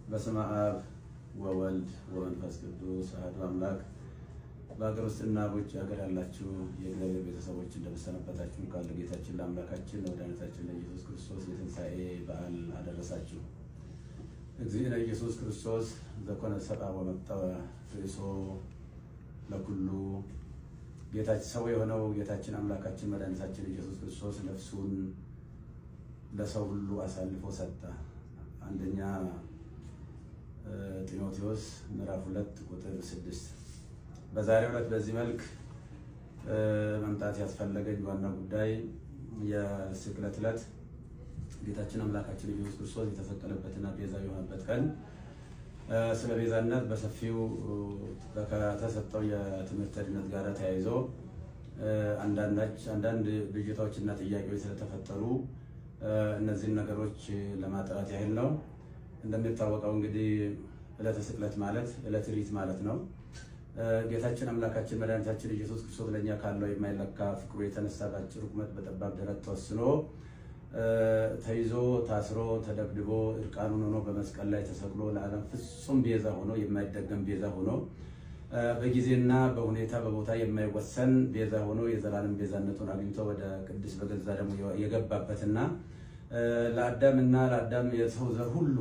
በስመ አብ ወወልድ ወመንፈስ ቅዱስ አሐዱ አምላክ። በሀገር ውስጥና በውጭ ሀገር ያላችሁ የእግዚአብሔር ቤተሰቦች እንደምሰነበታችሁ ቃል ጌታችን ለአምላካችን ለመድኃኒታችን ለኢየሱስ ክርስቶስ የትንሣኤ በዓል አደረሳችሁ። እግዚእነ ኢየሱስ ክርስቶስ ዘኮነ ሰብአ ወመጠወ ርእሶ ለኩሉ። ጌታችን ሰው የሆነው ጌታችን አምላካችን መድኃኒታችን ኢየሱስ ክርስቶስ ነፍሱን ለሰው ሁሉ አሳልፎ ሰጠ። አንደኛ ጢሞቴዎስ ምዕራፍ 2 ቁጥር 6። በዛሬው ዕለት በዚህ መልክ መምጣት ያስፈለገኝ ዋና ጉዳይ የስቅለት ዕለት ጌታችን አምላካችን ኢየሱስ ክርስቶስ የተሰቀለበትና ቤዛ የሆነበት ቀን ስለ ቤዛነት በሰፊው ከተሰጠው የትምህርት ድነት ጋር ተያይዞ አንዳንድ ብዥታዎችና ጥያቄዎች ስለተፈጠሩ እነዚህን ነገሮች ለማጥራት ያህል ነው። እንደሚታወቀው እንግዲህ ዕለተ ስቅለት ማለት ዕለተ ሪት ማለት ነው። ጌታችን አምላካችን መድኃኒታችን ኢየሱስ ክርስቶስ ለኛ ካለው የማይለካ ፍቅሩ የተነሳ በአጭር ቁመት በጠባብ ደረት ተወስኖ ተይዞ ታስሮ ተደብድቦ እርቃኑን ሆኖ በመስቀል ላይ ተሰቅሎ ለዓለም ፍጹም ቤዛ ሆኖ የማይደገም ቤዛ ሆኖ በጊዜና በሁኔታ በቦታ የማይወሰን ቤዛ ሆኖ የዘላለም ቤዛነቱን አግኝቶ ወደ ቅድስ በገዛ ደግሞ የገባበትና ለአዳም የሰው ዘር ሁሉ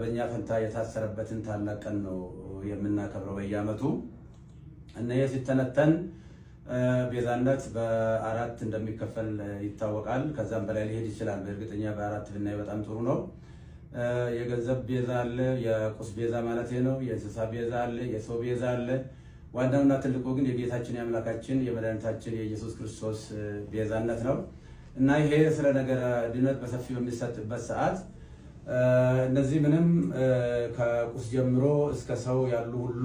በእኛ ፈንታ የታሰረበትን ታላቅ ቀን ነው የምናከብረው በየዓመቱ። እና ይህ ሲተነተን ቤዛነት በአራት እንደሚከፈል ይታወቃል። ከዛም በላይ ሊሄድ ይችላል። በእርግጠኛ በአራት ብናይ በጣም ጥሩ ነው። የገንዘብ ቤዛ አለ፣ የቁስ ቤዛ ማለት ነው። የእንስሳ ቤዛ አለ፣ የሰው ቤዛ አለ። ዋናውና ትልቁ ግን የጌታችን የአምላካችን የመድኃኒታችን የኢየሱስ ክርስቶስ ቤዛነት ነው። እና ይሄ ስለ ነገረ ድነት በሰፊ በሚሰጥበት ሰዓት እነዚህ ምንም ከቁስ ጀምሮ እስከ ሰው ያሉ ሁሉ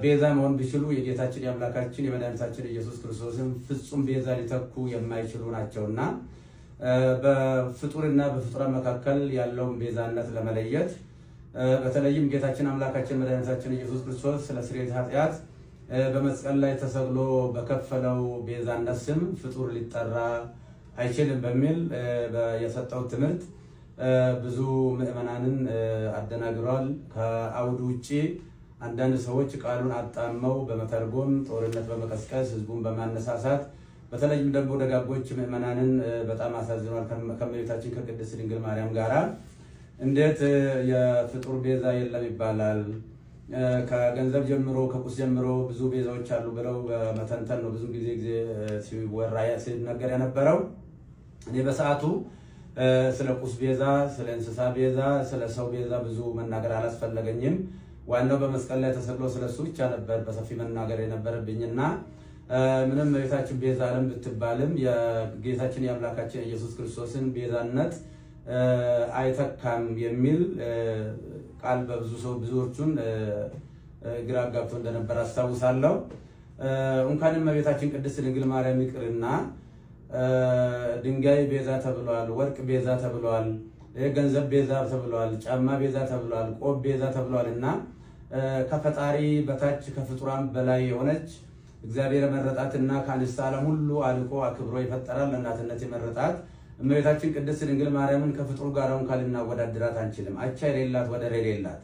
ቤዛ መሆን ቢችሉ የጌታችን የአምላካችን የመድኃኒታችን ኢየሱስ ክርስቶስን ፍጹም ቤዛ ሊተኩ የማይችሉ ናቸውና በፍጡርና በፍጡራን መካከል ያለውን ቤዛነት ለመለየት በተለይም ጌታችን አምላካችን መድኃኒታችን ኢየሱስ ክርስቶስ ስለ ስርየተ ኃጢአት በመስቀል ላይ ተሰቅሎ በከፈለው ቤዛነት ስም ፍጡር ሊጠራ አይችልም በሚል የሰጠው ትምህርት ብዙ ምዕመናንን አደናግሯል። ከአውዱ ውጪ አንዳንድ ሰዎች ቃሉን አጣመው በመተርጎም ጦርነት በመቀስቀስ ህዝቡን በማነሳሳት በተለይም ደግሞ ደጋጎች ምዕመናንን በጣም አሳዝኗል። ከእመቤታችን ከቅድስት ድንግል ማርያም ጋራ እንዴት የፍጡር ቤዛ የለም ይባላል? ከገንዘብ ጀምሮ ከቁስ ጀምሮ ብዙ ቤዛዎች አሉ ብለው በመተንተን ነው ብዙ ጊዜ ሲወራ ሲነገር የነበረው። እኔ በሰዓቱ ስለ ቁስ ቤዛ፣ ስለ እንስሳ ቤዛ፣ ስለ ሰው ቤዛ ብዙ መናገር አላስፈለገኝም። ዋናው በመስቀል ላይ ተሰቅሎ ስለሱ ብቻ ነበር በሰፊ መናገር የነበረብኝና ምንም እመቤታችን ቤዛ ዓለም ብትባልም የጌታችን የአምላካችን ኢየሱስ ክርስቶስን ቤዛነት አይተካም የሚል ቃል ብዙዎቹን ግራ አጋብቶ እንደነበር አስታውሳለሁ። እንኳንም እመቤታችን ቅድስት ድንግል ማርያም ይቅርና ድንጋይ ቤዛ ተብሏል፣ ወርቅ ቤዛ ተብሏል፣ ገንዘብ ቤዛ ተብሏል፣ ጫማ ቤዛ ተብሏል፣ ቆብ ቤዛ ተብሏል። እና ከፈጣሪ በታች ከፍጡራን በላይ የሆነች እግዚአብሔር የመረጣትና ከአንስተ ዓለም ሁሉ አልቆ አክብሮ ይፈጠራል ለእናትነት የመረጣት እመቤታችን ቅድስት ድንግል ማርያምን ከፍጡር ጋር እንኳን ልናወዳድራት አንችልም። አቻ የሌላት ወደር የሌላት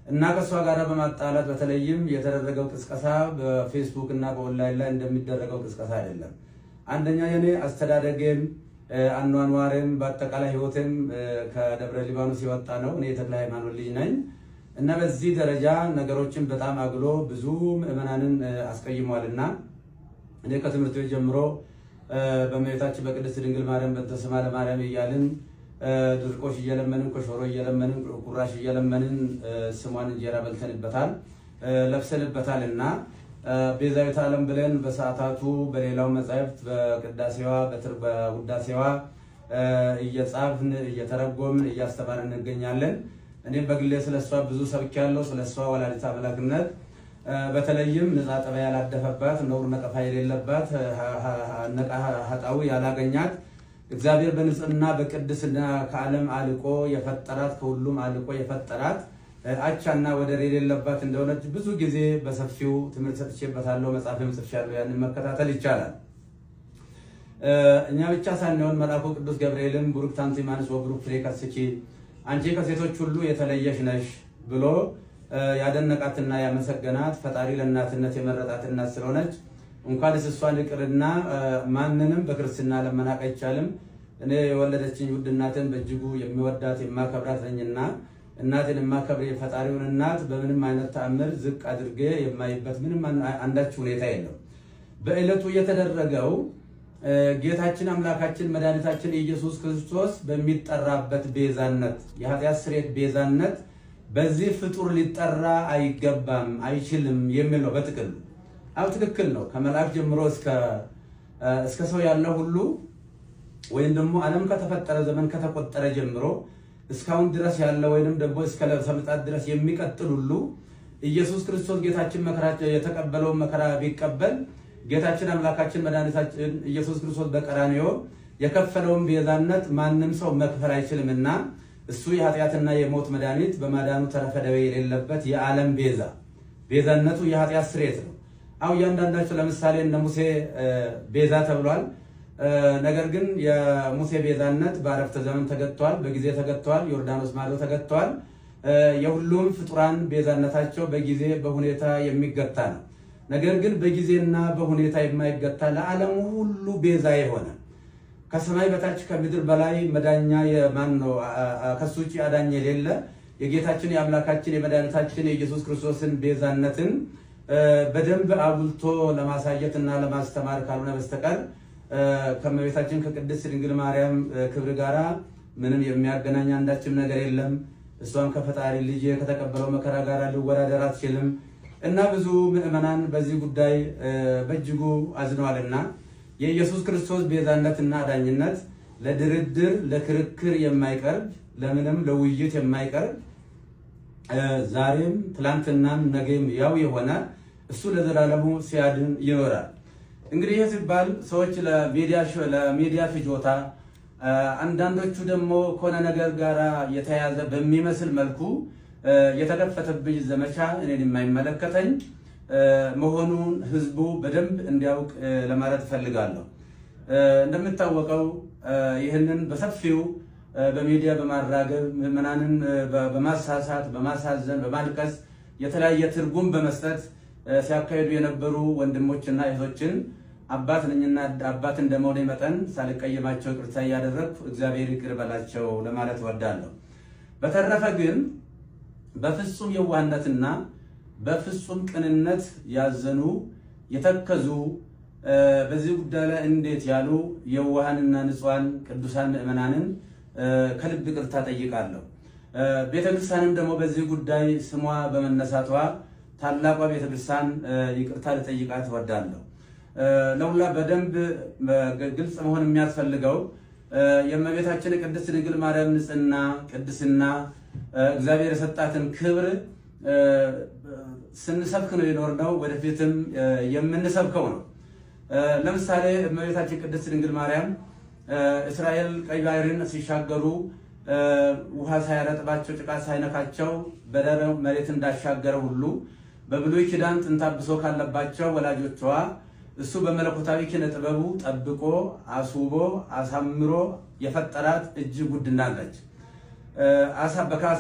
እና ከእሷ ጋር በማጣላት በተለይም የተደረገው ቅስቀሳ በፌስቡክ እና በኦንላይን ላይ እንደሚደረገው ቅስቀሳ አይደለም። አንደኛ የኔ አስተዳደጌም አኗኗሬም በአጠቃላይ ህይወቴም ከደብረ ሊባኖስ የወጣ ነው። እኔ የተክለ ሃይማኖት ልጅ ነኝ እና በዚህ ደረጃ ነገሮችን በጣም አግሎ ብዙ ምዕመናንን አስቀይሟልና እኔ ከትምህርት ቤት ጀምሮ በእመቤታችን በቅድስት ድንግል ማርያም በእንተ ስማ ለማርያም እያልን ድርቆሽ እየለመንን ኮሾሮ እየለመንን ቁራሽ እየለመንን ስሟን እንጀራ በልተንበታል ለብሰንበታል። እና ቤዛዊተ ዓለም ብለን በሰዓታቱ በሌላው መጻሕፍት በቅዳሴዋ በውዳሴዋ እየጻፍን እየተረጎምን እያስተማርን እንገኛለን። እኔም በግሌ ስለሷ ብዙ ሰብኬያለሁ። ስለሷ ወላዲተ አምላክነት በተለይም ንጻ ጠባይ ያላደፈባት ነውር ነቀፋ የሌለባት ኃጣዊ ያላገኛት እግዚአብሔር በንጽህና በቅድስና ከዓለም አልቆ የፈጠራት ከሁሉም አልቆ የፈጠራት አቻና ወደር የሌለባት እንደሆነች ብዙ ጊዜ በሰፊው ትምህርት ሰጥቼበታለሁ። መጽሐፍም ጽፌያለሁ። ያንን መከታተል ይቻላል። እኛ ብቻ ሳንሆን መልአኩ ቅዱስ ገብርኤልም ቡሩክ ታንቲ ማንስ ወብሩክ ፍሬ ከስቺ አንቺ ከሴቶች ሁሉ የተለየሽ ነሽ ብሎ ያደነቃትና ያመሰገናት ፈጣሪ ለእናትነት የመረጣት እናት ስለሆነች እንኳንስ እሷን ይቅርና ማንንም በክርስትና ለመናቅ አይቻልም። እኔ የወለደችኝ ውድ እናትን በእጅጉ የሚወዳት የማከብራት ነኝና እናትን የማከብር የፈጣሪውን እናት በምንም አይነት ተአምር ዝቅ አድርጌ የማይበት ምንም አንዳች ሁኔታ የለም። በዕለቱ የተደረገው ጌታችን አምላካችን መድኃኒታችን ኢየሱስ ክርስቶስ በሚጠራበት ቤዛነት የኃጢአት ስርየት ቤዛነት በዚህ ፍጡር ሊጠራ አይገባም አይችልም የሚል ነው በጥቅል። አው ትክክል ነው። ከመልአክ ጀምሮ እስከ ሰው ያለው ሁሉ ወይም ደግሞ ዓለም ከተፈጠረ ዘመን ከተቆጠረ ጀምሮ እስካሁን ድረስ ያለ ወይንም ደግሞ እስከ ለብሰ ምጽአት ድረስ የሚቀጥል ሁሉ ኢየሱስ ክርስቶስ ጌታችን መከራ የተቀበለውን መከራ ቢቀበል ጌታችን አምላካችን መድኃኒታችን ኢየሱስ ክርስቶስ በቀራንዮ የከፈለውን ቤዛነት ማንም ሰው መክፈል አይችልምና እሱ የኃጢአትና የሞት መድኃኒት በማዳኑ ተረፈ ደዌ የሌለበት የዓለም ቤዛነቱ የኃጢአት ስርየት ነው። አው እያንዳንዳቸው ለምሳሌ እነ ሙሴ ቤዛ ተብሏል። ነገር ግን የሙሴ ቤዛነት በአረፍተ ዘመን ተገጥቷል፣ በጊዜ ተገጥቷል፣ ዮርዳኖስ ማዶ ተገጥቷል። የሁሉም ፍጡራን ቤዛነታቸው በጊዜ በሁኔታ የሚገታ ነው። ነገር ግን በጊዜና በሁኔታ የማይገታ ለዓለም ሁሉ ቤዛ የሆነ ከሰማይ በታች ከምድር በላይ መዳኛ የማን ነው? ከሱ ውጪ አዳኝ የሌለ የጌታችን የአምላካችን የመድኃኒታችን የኢየሱስ ክርስቶስን ቤዛነትን በደንብ አጉልቶ ለማሳየት እና ለማስተማር ካልሆነ በስተቀር ከመቤታችን ከቅድስት ድንግል ማርያም ክብር ጋራ ምንም የሚያገናኝ አንዳችም ነገር የለም። እሷም ከፈጣሪ ልጅ ከተቀበለው መከራ ጋር ሊወዳደር አትችልም እና ብዙ ምዕመናን በዚህ ጉዳይ በእጅጉ አዝነዋልና የኢየሱስ ክርስቶስ ቤዛነትና አዳኝነት ለድርድር ለክርክር የማይቀርብ ለምንም ለውይይት የማይቀርብ ዛሬም ትላንትናም ነገም ያው የሆነ እሱ ለዘላለሙ ሲያድን ይኖራል። እንግዲህ ይህ ሲባል ሰዎች ለሚዲያ ፍጆታ አንዳንዶቹ ደግሞ ከሆነ ነገር ጋር የተያያዘ በሚመስል መልኩ የተከፈተብኝ ዘመቻ እኔን የማይመለከተኝ መሆኑን ህዝቡ በደንብ እንዲያውቅ ለማለት እፈልጋለሁ። እንደምታወቀው ይህንን በሰፊው በሚዲያ በማራገብ ምዕመናንን በማሳሳት በማሳዘን በማልቀስ የተለያየ ትርጉም በመስጠት ሲያካሂዱ የነበሩ ወንድሞችና እህቶችን አባት ነኝና አባት እንደመሆኔ መጠን ሳልቀየማቸው ይቅርታ እያደረግኩ እግዚአብሔር ይቅር በላቸው ለማለት እወዳለሁ። በተረፈ ግን በፍጹም የዋህነትና በፍጹም ቅንነት ያዘኑ የተከዙ በዚህ ጉዳይ ላይ እንዴት ያሉ የዋሃንና ንጹሃን ቅዱሳን ምዕመናንን ከልብ ይቅርታ ጠይቃለሁ። ቤተክርስቲያንም ደግሞ በዚህ ጉዳይ ስሟ በመነሳቷ ታላቋ ቤተክርስቲያን ይቅርታ ልጠይቃት እወዳለሁ። ለሁላ በደንብ ግልጽ መሆን የሚያስፈልገው የእመቤታችን ቅድስት ድንግል ማርያም ንጽሕና ቅድስና እግዚአብሔር የሰጣትን ክብር ስንሰብክ ነው የኖርነው፣ ወደፊትም የምንሰብከው ነው። ለምሳሌ እመቤታችን ቅድስት ድንግል ማርያም እስራኤል ቀይ ባህርን ሲሻገሩ ውሃ ሳያረጥባቸው ጭቃ ሳይነካቸው በደረቅ መሬት እንዳሻገረ ሁሉ በብሉይ ኪዳን ጥንተ አብሶ ካለባቸው ወላጆቿ እሱ በመለኮታዊ ኪነ ጥበቡ ጠብቆ አስውቦ አሳምሮ የፈጠራት እጅግ ውድ እናት ነች።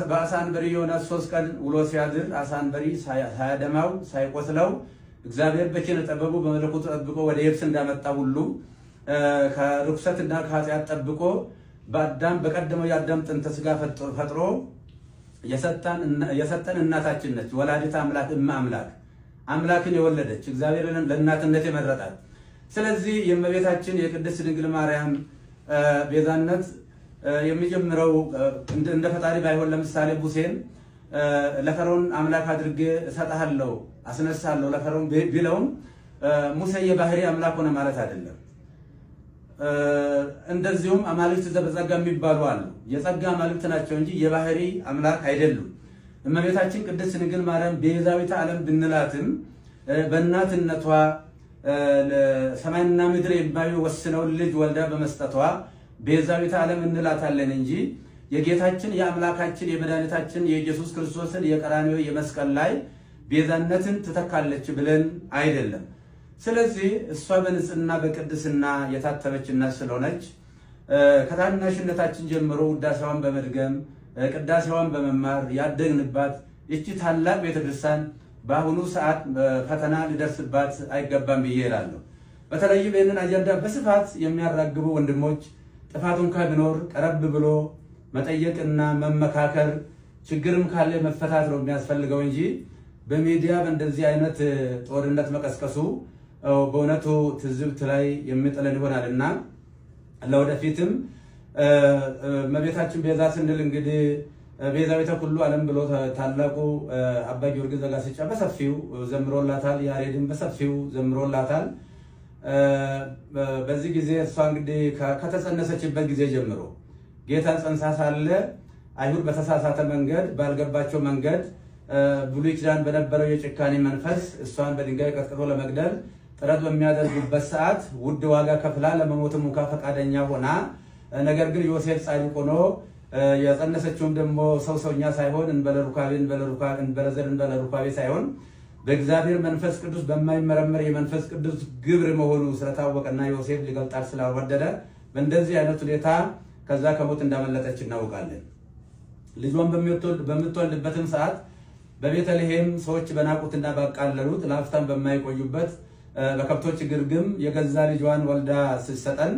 በአሳ አንበሪ ዮናስ 3 ቀን ውሎ ሲያድር አሳ አንበሪ ሳያደማው ሳይቆስለው እግዚአብሔር በኪነ ጥበቡ በመለኮቱ ጠብቆ ወደ የብስ እንዳመጣ ሁሉ ከርኩሰትና ከኃጢአት ጠብቆ በቀደመው የአዳም ጥንተ ስጋ ፈጥሮ የሰጠን እናታችን ነች። ወላዲተ አምላክ አምላክን የወለደች እግዚአብሔርን ለእናትነት የመረጣት። ስለዚህ የእመቤታችን የቅድስት ድንግል ማርያም ቤዛነት የሚጀምረው እንደ ፈጣሪ ባይሆን ለምሳሌ ሙሴን ለፈርዖን አምላክ አድርጌ እሰጥሃለሁ አስነሳለሁ ለፈርዖን ቢለውም ሙሴ የባህሪ አምላክ ሆነ ማለት አይደለም። እንደዚሁም አማልክት ዘበጸጋ የሚባሉ አሉ። የጸጋ አማልክት ናቸው እንጂ የባህሪ አምላክ አይደሉም። እመቤታችን ቅድስት ድንግል ማርያም ቤዛዊተ ዓለም ብንላትም በእናትነቷ ሰማይና ምድር የማይወስነውን ልጅ ወልዳ በመስጠቷ ቤዛዊተ ዓለም እንላታለን እንጂ የጌታችን የአምላካችን የመድኃኒታችን የኢየሱስ ክርስቶስን የቀራንዮ የመስቀል ላይ ቤዛነትን ትተካለች ብለን አይደለም። ስለዚህ እሷ በንጽህና በቅድስና የታተበች እናት ስለሆነች ከታናሽነታችን ጀምሮ ውዳሴዋን በመድገም ቅዳሴዋን በመማር ያደግንባት ይቺ ታላቅ ቤተክርስቲያን በአሁኑ ሰዓት ፈተና ሊደርስባት አይገባም ብዬ እላለሁ። በተለይም ይህንን አጀንዳ በስፋት የሚያራግቡ ወንድሞች ጥፋቱ እንኳ ቢኖር ቀረብ ብሎ መጠየቅና መመካከር፣ ችግርም ካለ መፈታት ነው የሚያስፈልገው እንጂ በሚዲያ በእንደዚህ አይነት ጦርነት መቀስቀሱ በእውነቱ ትዝብት ላይ የሚጥለን ይሆናልና ለወደፊትም እመቤታችን ቤዛ ስንል እንግዲህ ቤዛዊተ ኩሉ ዓለም ብሎ ታላቁ አባ ጊዮርጊስ ዘጋስጫ በሰፊው ዘምሮላታል። ያሬድን በሰፊው ዘምሮላታል። በዚህ ጊዜ እሷ እንግዲህ ከተጸነሰችበት ጊዜ ጀምሮ ጌታን ጸንሳ ሳለ አይሁድ በተሳሳተ መንገድ ባልገባቸው መንገድ ብሉይ ኪዳን በነበረው የጭካኔ መንፈስ እሷን በድንጋይ ቀጥቅጦ ለመግደል ጥረት በሚያደርጉበት ሰዓት ውድ ዋጋ ከፍላ ለመሞትም እንኳ ፈቃደኛ ሆና፣ ነገር ግን ዮሴፍ ጻድቅ ሆኖ የጸነሰችውም ደግሞ ሰውኛ ሳይሆን እንበለ ሩካቤ ሳይሆን በእግዚአብሔር መንፈስ ቅዱስ በማይመረመር የመንፈስ ቅዱስ ግብር መሆኑ ስለታወቀና ዮሴፍ ሊገልጣት ስላልወደደ በእንደዚህ አይነት ሁኔታ ከዛ ከሞት እንዳመለጠች እናውቃለን። ልጇን በምትወልድበትም ሰዓት በቤተልሔም ሰዎች በናቁትና ባቃለሉት ለአፍታም በማይቆዩበት በከብቶች ግርግም የገዛ ልጇን ወልዳ ስትሰጠን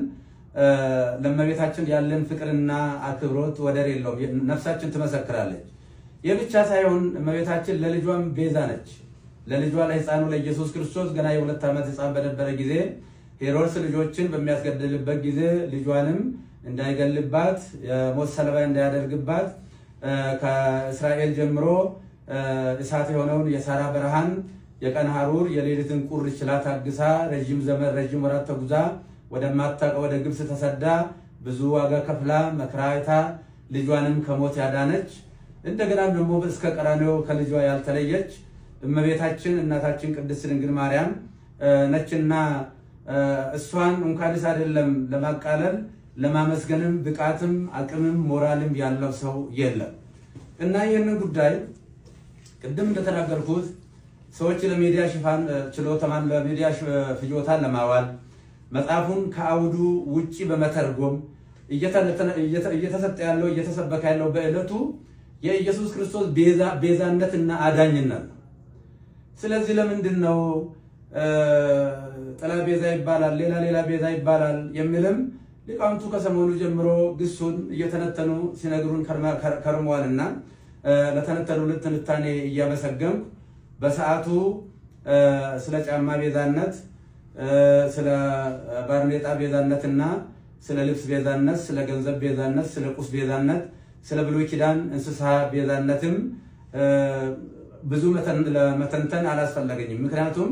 ለእመቤታችን ያለን ፍቅርና አክብሮት ወደር የለውም። ነፍሳችን ትመሰክራለች። ይህ ብቻ ሳይሆን እመቤታችን ለልጇም ቤዛ ነች። ለልጇ ለሕፃኑ ለኢየሱስ ክርስቶስ ገና የ2 ዓመት ሕፃን በነበረ ጊዜ ሄሮድስ ልጆችን በሚያስገድልበት ጊዜ ልጇንም እንዳይገልባት የሞት ሰለባ እንዳያደርግባት ከእስራኤል ጀምሮ እሳት የሆነውን የሳራ በረሃን የቀን ሐሩር የሌሊትን ቁር ችላ ታግሳ ረዥም ወራት ተጉዛ ወደማታውቀው ወደ ግብፅ ተሰዳ ብዙ ዋጋ ከፍላ መከራ አይታ ልጇንም ከሞት ያዳነች እንደገና ደግሞ እስከ ቀራንዮ ከልጇ ያልተለየች እመቤታችን እናታችን ቅድስት ድንግል ማርያም ነችና እሷን እንኳንስ አይደለም ለማቃለል ለማመስገንም ብቃትም አቅምም ሞራልም ያለው ሰው የለም። እና ይህንን ጉዳይ ቅድም እንደተናገርኩት ሰዎች ለሚዲያ ሽፋን ችሎታን ለሚዲያ ፍጆታን ለማዋል መጽሐፉን ከአውዱ ውጪ በመተርጎም እየተሰጠ ያለው እየተሰበከ ያለው በዕለቱ የኢየሱስ ክርስቶስ ቤዛነትና አዳኝነት ነው። ስለዚህ ለምንድን ነው ጥላ ቤዛ ይባላል፣ ሌላ ቤዛ ይባላል የሚልም ሊቃውንቱ ከሰሞኑ ጀምሮ ግሱን እየተነተኑ ሲነግሩን ከርመዋልና ለተነተኑልን ትንታኔ እያመሰገንኩ በሰዓቱ ስለ ጫማ ቤዛነት፣ ስለ ባርኔጣ ቤዛነትና ስለ ልብስ ቤዛነት፣ ስለ ገንዘብ ቤዛነት፣ ስለ ቁስ ቤዛነት፣ ስለ ብሉይ ኪዳን እንስሳ ቤዛነትም ብዙ መተንተን አላስፈለገኝም። ምክንያቱም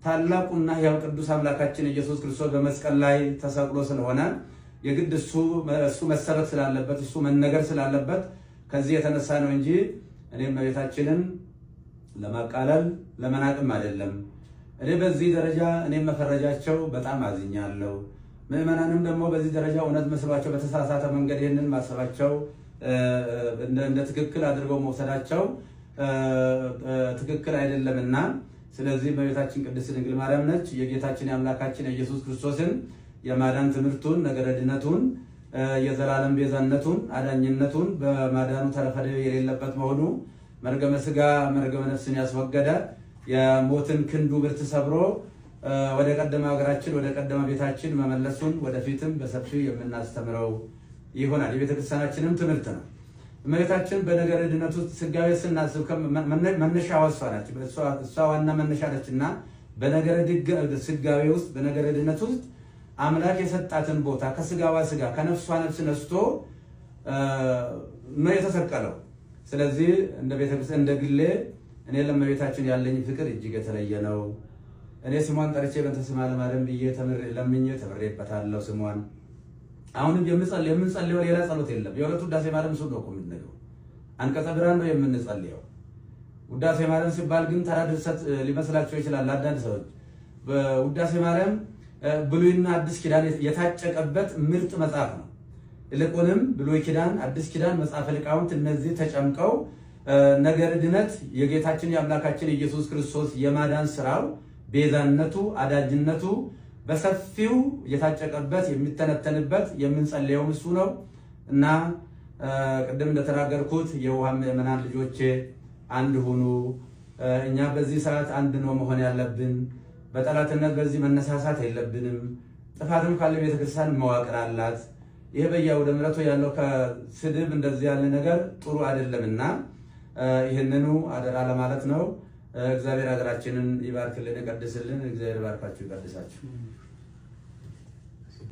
ታላቁና ሕያው ቅዱስ አምላካችን ኢየሱስ ክርስቶስ በመስቀል ላይ ተሰቅሎ ስለሆነ የግድ እሱ መሰረት ስላለበት እሱ መነገር ስላለበት ከዚህ የተነሳ ነው እንጂ እኔም እመቤታችንን ለማቃለል ለመናቅም አይደለም። እኔ በዚህ ደረጃ እኔም መፈረጃቸው በጣም አዝኛለሁ። ምዕመናንም ደግሞ በዚህ ደረጃ እውነት መስሏቸው በተሳሳተ መንገድ ይህንን ማሰባቸው እንደ ትክክል አድርገው መውሰዳቸው ትክክል አይደለምና ስለዚህ እመቤታችን ቅድስት ድንግል ማርያም ነች የጌታችን የአምላካችን የኢየሱስ ክርስቶስን የማዳን ትምህርቱን ነገረ ድነቱን የዘላለም ቤዛነቱን አዳኝነቱን በማዳኑ ተረፈደ የሌለበት መሆኑ መርገመ ስጋ መርገመ ነፍስን ያስወገደ የሞትን ክንዱ ብርት ሰብሮ ወደ ቀደመ ሀገራችን ወደ ቀደመ ቤታችን መመለሱን ወደፊትም በሰፊው የምናስተምረው ይሆናል። የቤተክርስቲያናችንም ትምህርት ነው። እመቤታችን በነገረ ድነቱ ስጋዌ ስናስብ መነሻዋ እሷ ነች። እሷ ዋና መነሻ ነችና በነገረ ስጋዌ ውስጥ በነገረ ድነት ውስጥ አምላክ የሰጣትን ቦታ ከስጋዋ ስጋ ከነፍሷ ነፍስ ነስቶ ነው የተሰቀለው። ስለዚህ እንደ ቤተክርስቲያን እንደ ግሌ እኔ ለእመቤታችን ያለኝ ፍቅር እጅግ የተለየ ነው። እኔ ስሟን ጠርቼ በእንተ ስማ ለማርያም ብዬ ለምኜ ተምሬበታለሁ ስሟን። አሁንም የምንጸልየው ሌላ ጸሎት የለም። የሁለቱ ውዳሴ ማርያም እሱ ነው እኮ የምንለው። አንቀጸ ብርሃን ነው የምንጸልየው። ውዳሴ ማርያም ሲባል ግን ተራ ድርሰት ሊመስላቸው ይችላል አንዳንድ ሰዎች። ውዳሴ ማርያም ብሉይና አዲስ ኪዳን የታጨቀበት ምርጥ መጽሐፍ ነው። ይልቁንም ብሉይ ኪዳን፣ አዲስ ኪዳን፣ መጽሐፈ ሊቃውንት እነዚህ ተጨምቀው ነገረ ድነት የጌታችን የአምላካችን ኢየሱስ ክርስቶስ የማዳን ስራው ቤዛነቱ አዳጅነቱ በሰፊው የታጨቀበት የሚተነተንበት የምንጸልየው እሱ ነው እና ቅድም እንደተናገርኩት የውሃ ምዕመናን ልጆቼ አንድ ሁኑ። እኛ በዚህ ሰዓት አንድ ነው መሆን ያለብን። በጠላትነት በዚህ መነሳሳት የለብንም። ጥፋትም ካለ ቤተክርስቲያን መዋቅር አላት። ይሄ በየአውደ ምሕረቱ ያለው ከስድብ እንደዚህ ያለ ነገር ጥሩ አይደለምና ይህንኑ አደራ ለማለት ነው። እግዚአብሔር ሀገራችንን ይባርክልን፣ ይቀድስልን። እግዚአብሔር ባርካችሁ ይቀድሳችሁ።